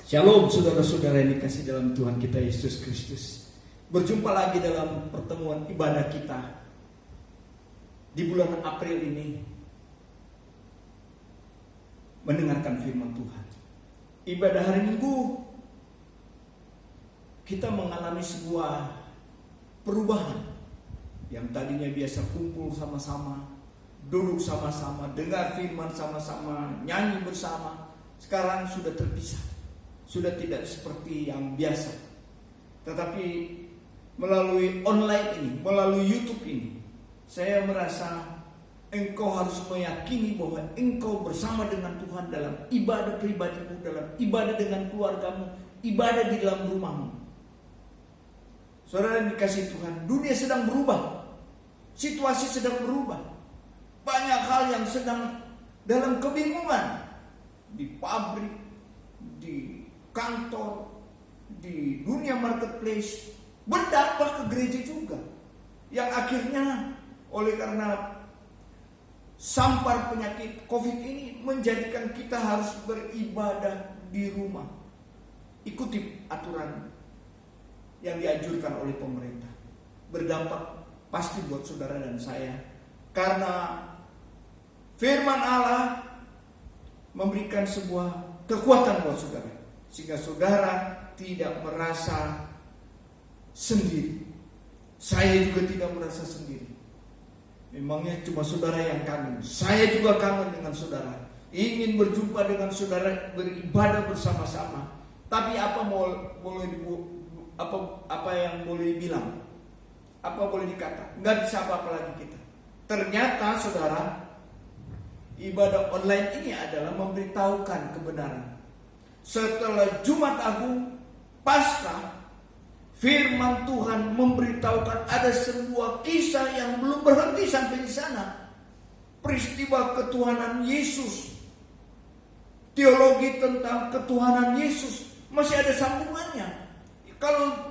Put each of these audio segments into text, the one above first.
Shalom saudara-saudara yang dikasih dalam Tuhan kita Yesus Kristus. Berjumpa lagi dalam pertemuan ibadah kita di bulan April ini, mendengarkan firman Tuhan. Ibadah hari Minggu kita mengalami sebuah perubahan. Yang tadinya biasa kumpul sama-sama, duduk sama-sama, dengar firman sama-sama, nyanyi bersama, sekarang sudah terpisah. Sudah tidak seperti yang biasa. Tetapi melalui online ini, melalui YouTube ini, saya merasa engkau harus meyakini bahwa engkau bersama dengan Tuhan dalam ibadah pribadimu, dalam ibadah dengan keluargamu, ibadah di dalam rumahmu. Saudara yang dikasih Tuhan, dunia sedang berubah. Situasi sedang berubah. Banyak hal yang sedang dalam kebingungan. Di pabrik, di kantor, di dunia marketplace, berdampak ke gereja juga. Yang akhirnya oleh karena sampar penyakit COVID ini menjadikan kita harus beribadah di rumah. Ikuti aturan yang dianjurkan oleh pemerintah. Berdampak pasti buat saudara dan saya, karena firman Allah memberikan sebuah kekuatan buat saudara, sehingga saudara tidak merasa sendiri. Saya juga tidak merasa sendiri. Memangnya cuma saudara yang kangen. Saya juga kangen dengan saudara. Ingin berjumpa dengan saudara, beribadah bersama-sama. Tapi apa yang boleh dibilang? Apa boleh dikata? Nggak bisa apa-apa lagi kita. Ternyata saudara, ibadah online ini adalah memberitahukan kebenaran. Setelah Jumat Agung, Paskah, firman Tuhan memberitahukan ada sebuah kisah yang belum berhenti sampai di sana. Peristiwa ketuhanan Yesus. Teologi tentang ketuhanan Yesus masih ada sambungannya.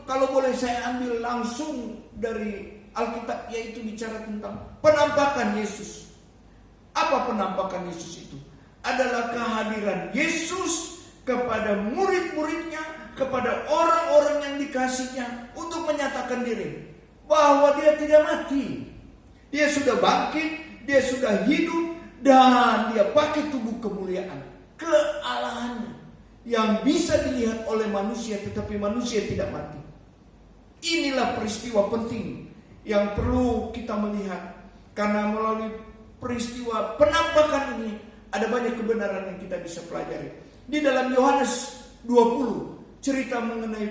Kalau boleh saya ambil langsung dari Alkitab, yaitu bicara tentang penampakan Yesus. Apa penampakan Yesus itu? Adalah kehadiran Yesus kepada murid-muridnya, kepada orang-orang yang dikasihnya, untuk menyatakan diri bahwa dia tidak mati. Dia sudah bangkit, dia sudah hidup, dan dia pakai tubuh kemuliaan, kealahannya yang bisa dilihat oleh manusia, tetapi manusia tidak mati. Inilah peristiwa penting yang perlu kita melihat, karena melalui peristiwa penampakan ini ada banyak kebenaran yang kita bisa pelajari. Di dalam Yohanes 20 cerita mengenai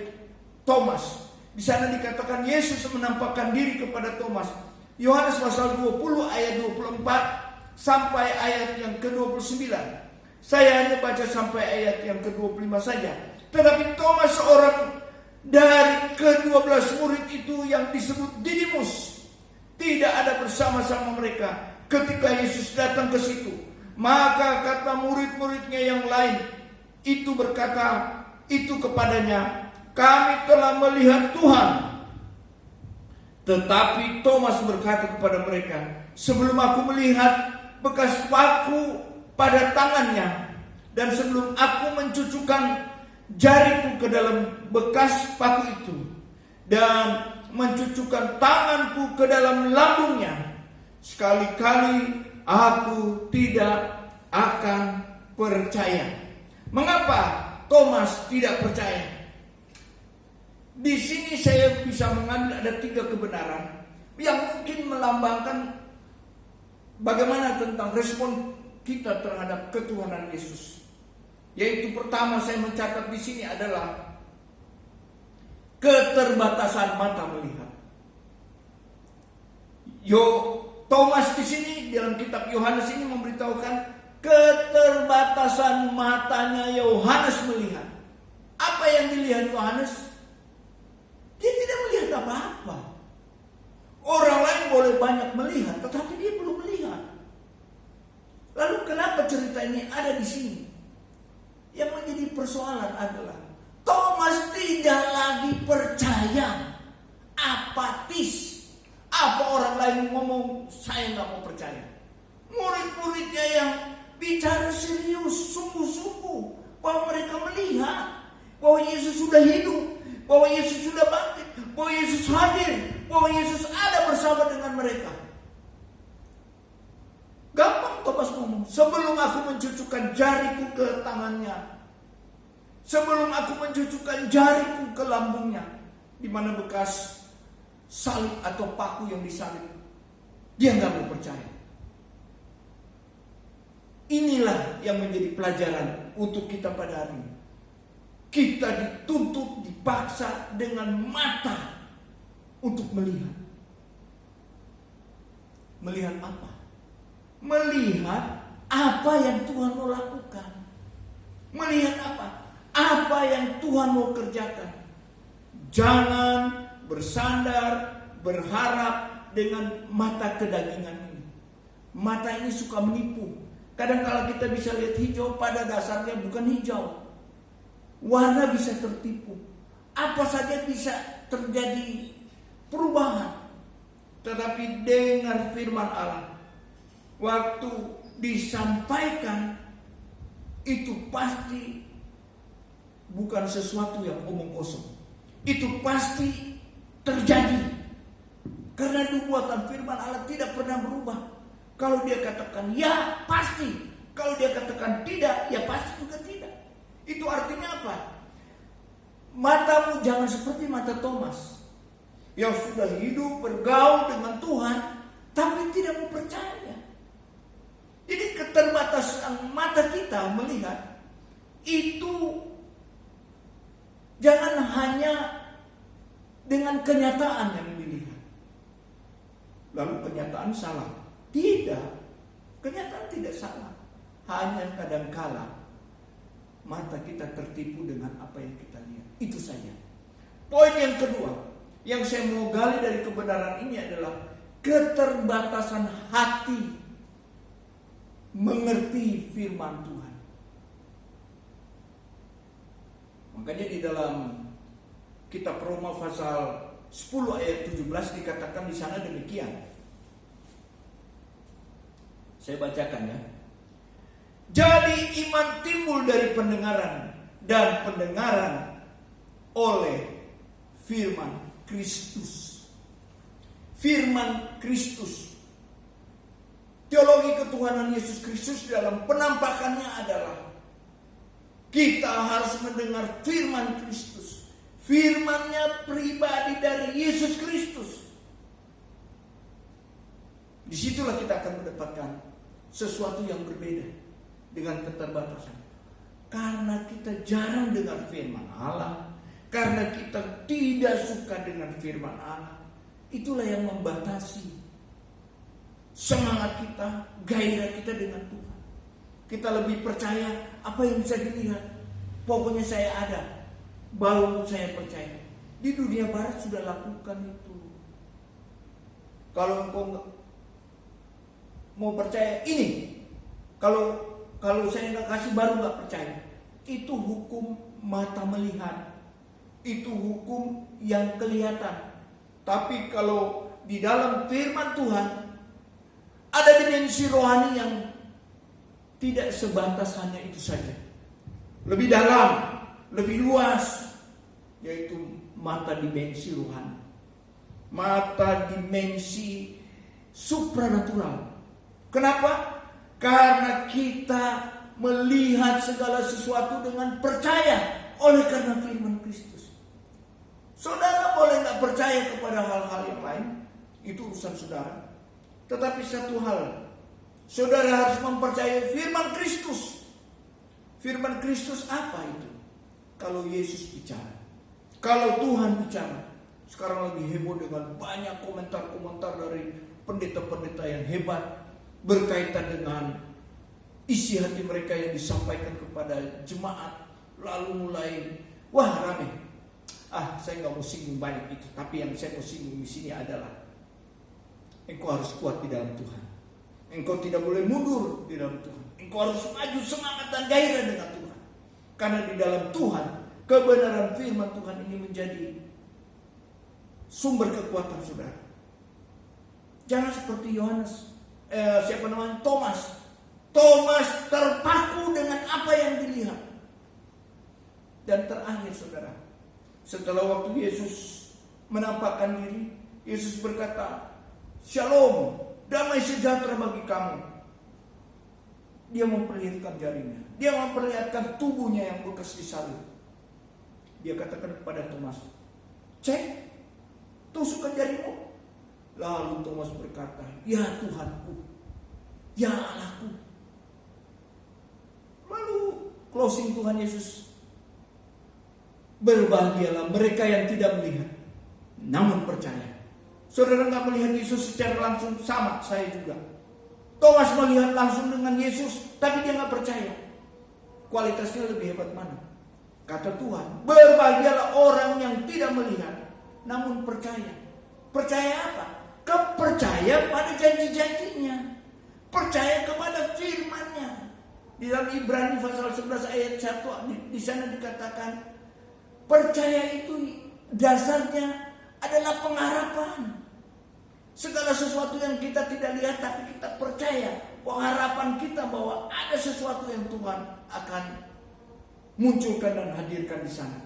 Thomas. Di sana dikatakan Yesus menampakkan diri kepada Thomas. Yohanes pasal 20 ayat 24 sampai ayat yang ke-29. Saya hanya baca sampai ayat yang ke-25 saja. Tetapi Thomas, seorang dari ke-12 murid itu yang disebut Didimus, tidak ada bersama-sama mereka ketika Yesus datang ke situ. Maka kata murid-muridnya yang lain itu berkata itu kepadanya, kami telah melihat Tuhan. Tetapi Thomas berkata kepada mereka, sebelum aku melihat bekas paku pada tangannya, dan sebelum aku mencucukkan jariku ke dalam bekas paku itu, dan mencucukkan tanganku ke dalam lambungnya, sekali-kali aku tidak akan percaya. Mengapa Thomas tidak percaya? Di sini saya bisa mengambil ada 3 kebenaran yang mungkin melambangkan bagaimana tentang respon kita terhadap ketuhanan Yesus. Yaitu pertama saya mencatat di sini adalah keterbatasan mata melihat. Thomas di sini dalam kitab Yohanes ini memberitahukan keterbatasan matanya Yohanes melihat. Apa yang dilihat Yohanes? Dia tidak melihat apa-apa. Orang lain boleh banyak melihat, tetapi dia belum melihat. Lalu kenapa cerita ini ada di sini? Yang menjadi persoalan adalah Thomas tidak lagi percaya, apatis. Apa orang lain ngomong, saya nggak mau percaya. Murid-muridnya yang bicara serius, sungguh-sungguh, bahwa mereka melihat bahwa Yesus sudah hidup, bahwa Yesus sudah bangkit, bahwa Yesus hadir, bahwa Yesus ada bersama dengan mereka. Gampang Thomas ngomong, sebelum aku mencucukkan jariku ke tangannya, sebelum aku mencucukkan jariku ke lambungnya, di mana bekas salib atau paku yang disalib, dia nggak mau percaya. Inilah yang menjadi pelajaran untuk kita pada hari ini. Kita dituntut, dipaksa dengan mata untuk melihat. Melihat apa? Melihat apa yang Tuhan mau lakukan. Melihat apa? Apa yang Tuhan mau kerjakan. Jangan bersandar, berharap dengan mata kedagingan ini. Mata ini suka menipu. Kadang kala kita bisa lihat hijau, pada dasarnya bukan hijau. Warna bisa tertipu. Apa saja bisa terjadi perubahan. Tetapi dengan firman Allah, waktu disampaikan, itu pasti bukan sesuatu yang omong kosong. Itu pasti terjadi. Karena nubuatan firman Allah tidak pernah berubah. Kalau dia katakan ya, pasti. Kalau dia katakan tidak, ya pasti juga tidak. Itu artinya apa? Matamu jangan seperti mata Thomas, yang sudah hidup bergaul dengan Tuhan, tapi tidak mau percaya. Jadi keterbatasan mata kita melihat, itu jangan hanya dengan kenyataan yang dilihat. Lalu kenyataan salah. Tidak, kenyataan tidak salah. Hanya kadangkala mata kita tertipu dengan apa yang kita lihat. Itu saja. Poin yang kedua yang saya mau gali dari kebenaran ini adalah keterbatasan hati mengerti firman Tuhan. Makanya di dalam kitab Roma pasal 10 ayat 17 dikatakan di sana demikian. Saya bacakan ya. Jadi iman timbul dari pendengaran, dan pendengaran oleh firman Kristus. Firman Kristus. Teologi ketuhanan Yesus Kristus dalam penampakannya adalah kita harus mendengar firman Kristus. Firman-Nya pribadi dari Yesus Kristus. Disitulah kita akan mendapatkan sesuatu yang berbeda dengan keterbatasan. Karena kita jarang dengar firman Allah, karena kita tidak suka dengan firman Allah, itulah yang membatasi semangat kita, gairah kita dengan Tuhan. Kita lebih percaya apa yang bisa dilihat. Pokoknya saya ada, baru saya percaya. Di dunia barat sudah lakukan itu. Kalau engkau mau percaya ini, kalau saya nggak kasih baru nggak percaya. Itu hukum mata melihat, itu hukum yang kelihatan. Tapi kalau di dalam firman Tuhan ada dimensi rohani yang tidak sebatas hanya itu saja, lebih dalam, lebih luas, yaitu mata dimensi rohani, mata dimensi supranatural. Kenapa? Karena kita melihat segala sesuatu dengan percaya oleh karena firman Kristus. Saudara boleh gak percaya kepada hal-hal yang lain, itu urusan saudara. Tetapi satu hal, saudara harus mempercayai firman Kristus. Firman Kristus apa itu? Kalau Yesus bicara, kalau Tuhan bicara. Sekarang lagi heboh dengan banyak komentar-komentar dari pendeta-pendeta yang hebat berkaitan dengan isi hati mereka yang disampaikan kepada jemaat. Lalu mulai rame. Saya nggak mau singgung banyak itu, tapi yang saya mau singgung di sini adalah engkau harus kuat di dalam Tuhan. Engkau tidak boleh mundur di dalam Tuhan. Engkau harus maju semangat dan gairah dengan Tuhan. Karena di dalam Tuhan, kebenaran firman Tuhan ini menjadi sumber kekuatan saudara. Jangan seperti Thomas terpaku dengan apa yang dilihat. Dan terakhir saudara, setelah waktu Yesus menampakkan diri, Yesus berkata, "Shalom, damai sejahtera bagi kamu." Dia memperlihatkan jarinya, dia memperlihatkan tubuhnya yang bekas disalib. Dia katakan kepada Thomas, "Cek, tusukkan jarimu." Lalu Thomas berkata, "Ya Tuhanku, ya Allahku." Lalu closing Tuhan Yesus, "Berbahagialah mereka yang tidak melihat, namun percaya." Saudara nggak melihat Yesus secara langsung, sama saya juga. Thomas melihat langsung dengan Yesus, tapi dia nggak percaya. Kualitasnya lebih hebat mana? Kata Tuhan, "Berbahagialah orang yang tidak melihat, namun percaya." Percaya apa? Percaya pada janji-janjinya. Percaya kepada firman-Nya. Di dalam Ibrani pasal 11 ayat 1 di sana dikatakan, percaya itu dasarnya adalah pengharapan. Segala sesuatu yang kita tidak lihat tapi kita percaya, pengharapan kita bahwa ada sesuatu yang Tuhan akan munculkan dan hadirkan di sana.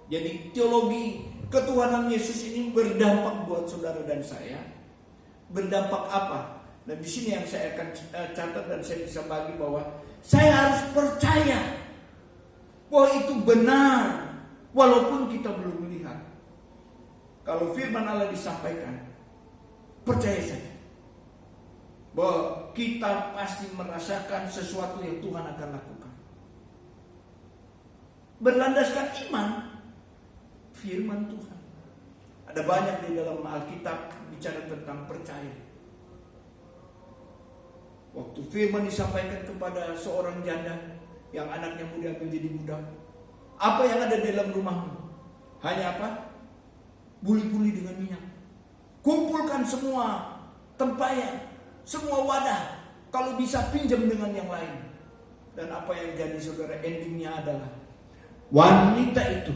Jadi teologi ketuhanan Yesus ini berdampak buat saudara dan saya. Berdampak apa? Dan di sini yang saya akan catat dan saya bisa bagi bahwa saya harus percaya bahwa itu benar walaupun kita belum melihat. Kalau firman Allah disampaikan, percaya saja bahwa kita pasti merasakan sesuatu yang Tuhan akan lakukan. Berlandaskan iman, firman Tuhan. Ada banyak di dalam Alkitab bicara tentang percaya. Waktu firman disampaikan kepada seorang janda yang anaknya muda menjadi budak, apa yang ada di dalam rumahmu? Hanya apa? Buli-buli dengan minyak. Kumpulkan semua tempayan, semua wadah. Kalau bisa pinjam dengan yang lain. Dan apa yang jadi saudara, endingnya adalah wanita itu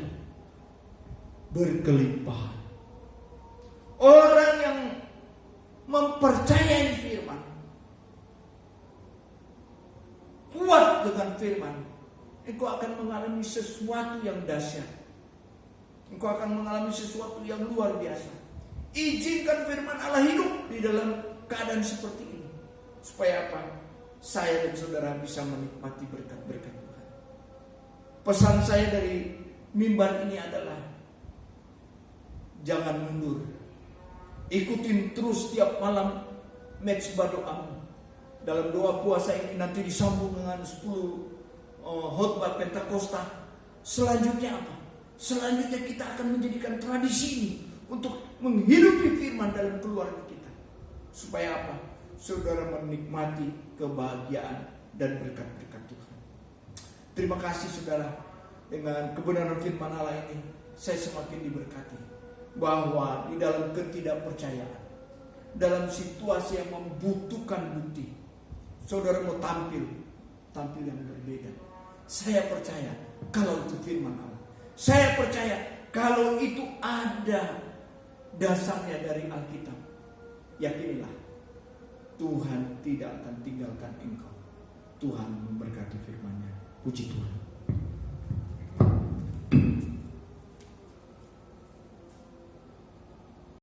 berkelimpahan. Orang yang mempercayai firman, kuat dengan firman, engkau akan mengalami sesuatu yang dahsyat. Engkau akan mengalami sesuatu yang luar biasa. Izinkan firman Allah hidup di dalam keadaan seperti ini. Supaya apa? Saya dan saudara bisa menikmati berkat-berkat Tuhan. Pesan saya dari mimbar ini adalah, jangan mundur. Ikutin terus tiap malam mezbah doamu. Dalam doa puasa ini nanti disambung dengan 10 khotbah Pentakosta. Selanjutnya apa? Selanjutnya kita akan menjadikan tradisi ini untuk menghidupi firman dalam keluarga kita. Supaya apa? Saudara menikmati kebahagiaan dan berkat-berkat Tuhan. Terima kasih saudara. Dengan kebenaran firman Allah ini, saya semakin diberkati. Bahwa di dalam ketidakpercayaan, dalam situasi yang membutuhkan bukti, saudara mau tampil yang berbeda. Saya percaya kalau itu firman Allah. Saya percaya kalau itu ada dasarnya dari Alkitab. Yakinilah, Tuhan tidak akan tinggalkan engkau. Tuhan memberkati firman-Nya. Puji Tuhan.